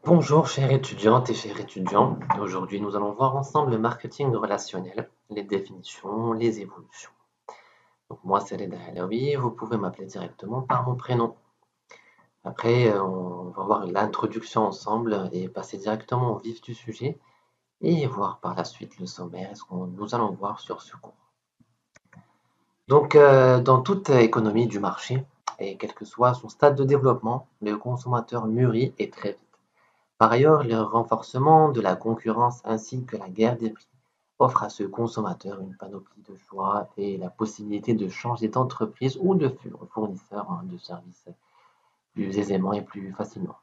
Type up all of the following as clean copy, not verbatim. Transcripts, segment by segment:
Bonjour chères étudiantes et chers étudiants, aujourd'hui nous allons voir ensemble le marketing relationnel, les définitions, les évolutions. Donc moi c'est Reda Alaoui, vous pouvez m'appeler directement par mon prénom. Après on va voir l'introduction ensemble et passer directement au vif du sujet et voir par la suite le sommaire et ce que nous allons voir sur ce cours. Donc dans toute économie du marché, et quel que soit son stade de développement, le consommateur mûrit et très vite. Par ailleurs, le renforcement de la concurrence ainsi que la guerre des prix offrent à ce consommateur une panoplie de choix et la possibilité de changer d'entreprise ou de fournisseur de services plus aisément et plus facilement.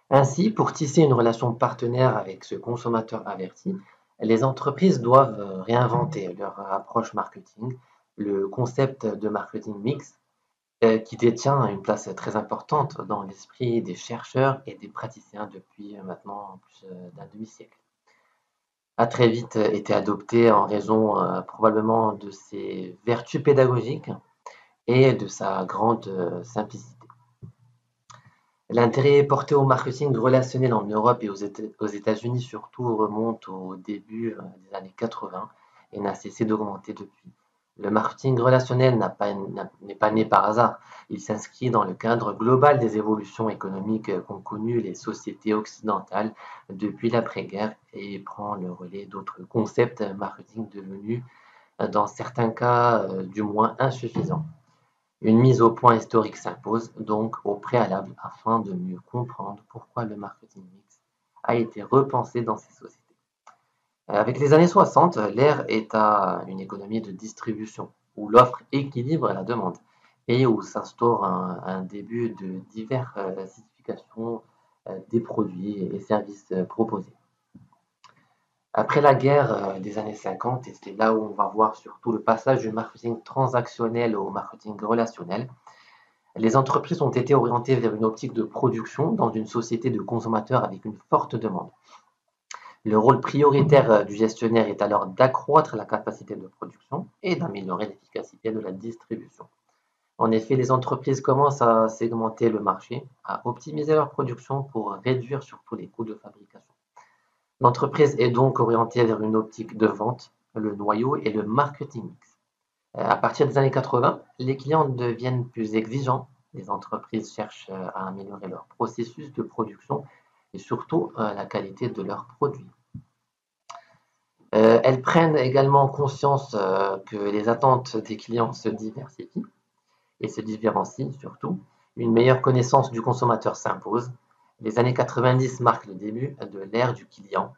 Ainsi, pour tisser une relation partenaire avec ce consommateur averti, les entreprises doivent réinventer leur approche marketing, le concept de marketing mix qui détient une place très importante dans l'esprit des chercheurs et des praticiens depuis maintenant plus d'un demi-siècle, a très vite été adopté en raison probablement de ses vertus pédagogiques et de sa grande simplicité. L'intérêt porté au marketing relationnel en Europe et aux États-Unis surtout remonte au début des années 80 et n'a cessé d'augmenter depuis. Le marketing relationnel n'est pas né par hasard. Il s'inscrit dans le cadre global des évolutions économiques qu'ont connues les sociétés occidentales depuis l'après-guerre et prend le relais d'autres concepts marketing devenus, dans certains cas, du moins insuffisants. Une mise au point historique s'impose donc au préalable afin de mieux comprendre pourquoi le marketing mix a été repensé dans ces sociétés. Avec les années 60, l'ère est à une économie de distribution, où l'offre équilibre la demande et où s'instaure un début de diversification des produits et services proposés. Après la guerre des années 50, et c'est là où on va voir surtout le passage du marketing transactionnel au marketing relationnel, les entreprises ont été orientées vers une optique de production dans une société de consommateurs avec une forte demande. Le rôle prioritaire du gestionnaire est alors d'accroître la capacité de production et d'améliorer l'efficacité de la distribution. En effet, les entreprises commencent à segmenter le marché, à optimiser leur production pour réduire surtout les coûts de fabrication. L'entreprise est donc orientée vers une optique de vente, le noyau et le marketing mix. À partir des années 80, les clients deviennent plus exigeants. Les entreprises cherchent à améliorer leur processus de production et surtout la qualité de leurs produits. Elles prennent également conscience que les attentes des clients se diversifient et se différencient surtout. Une meilleure connaissance du consommateur s'impose. Les années 90 marquent le début de l'ère du client.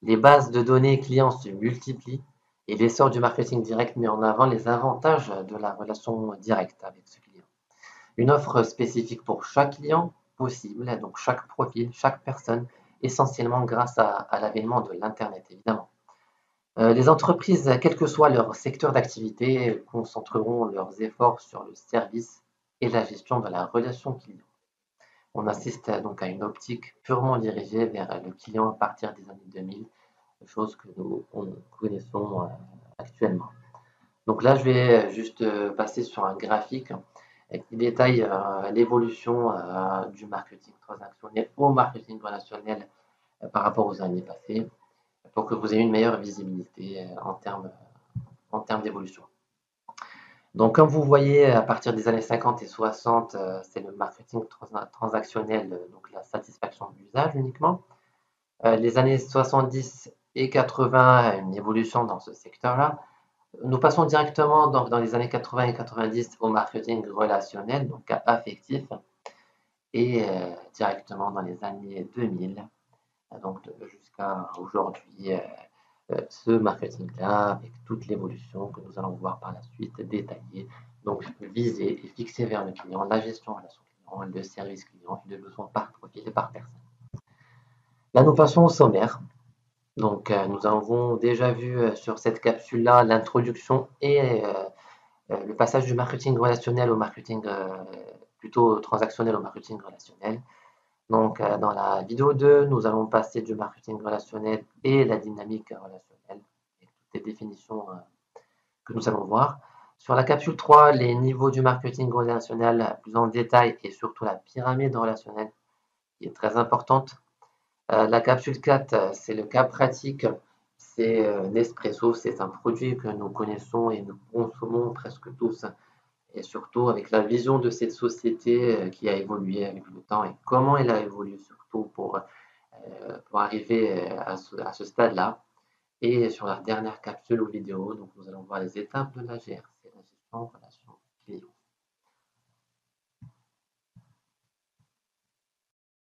Les bases de données clients se multiplient et l'essor du marketing direct met en avant les avantages de la relation directe avec ce client. Une offre spécifique pour chaque client possible, donc chaque profil, chaque personne, essentiellement grâce à l'avènement de l'Internet évidemment. Les entreprises, quel que soit leur secteur d'activité, concentreront leurs efforts sur le service et la gestion de la relation client. On assiste donc à une optique purement dirigée vers le client à partir des années 2000, chose que nous connaissons actuellement. Donc là, je vais juste passer sur un graphique qui détaille l'évolution du marketing transactionnel au marketing relationnel par rapport aux années passées pour que vous ayez une meilleure visibilité en termes d'évolution. Donc, comme vous voyez, à partir des années 50 et 60, c'est le marketing transactionnel, donc la satisfaction de l'usage uniquement. Les années 70 et 80, une évolution dans ce secteur-là. Nous passons directement donc, dans les années 80 et 90 au marketing relationnel, donc affectif, et directement dans les années 2000, donc jusqu'à aujourd'hui, ce marketing-là, avec toute l'évolution que nous allons voir par la suite, détaillée, donc visée et fixée vers le client, la gestion relation client, le service client et le besoin par profil et par personne. Là, nous passons au sommaire. Donc, nous avons déjà vu sur cette capsule-là l'introduction et le passage du marketing relationnel au marketing plutôt transactionnel au marketing relationnel. Donc, dans la vidéo 2, nous allons passer du marketing relationnel et la dynamique relationnelle, et toutes les définitions que nous allons voir. Sur la capsule 3, les niveaux du marketing relationnel plus en détail et surtout la pyramide relationnelle qui est très importante. La capsule 4, c'est le cas pratique. C'est Nespresso, c'est un produit que nous connaissons et nous consommons presque tous. Et surtout avec la vision de cette société qui a évolué avec le temps et comment elle a évolué surtout pour arriver à ce stade-là. Et sur la dernière capsule ou vidéo, donc nous allons voir les étapes de la GRC, la gestion, relation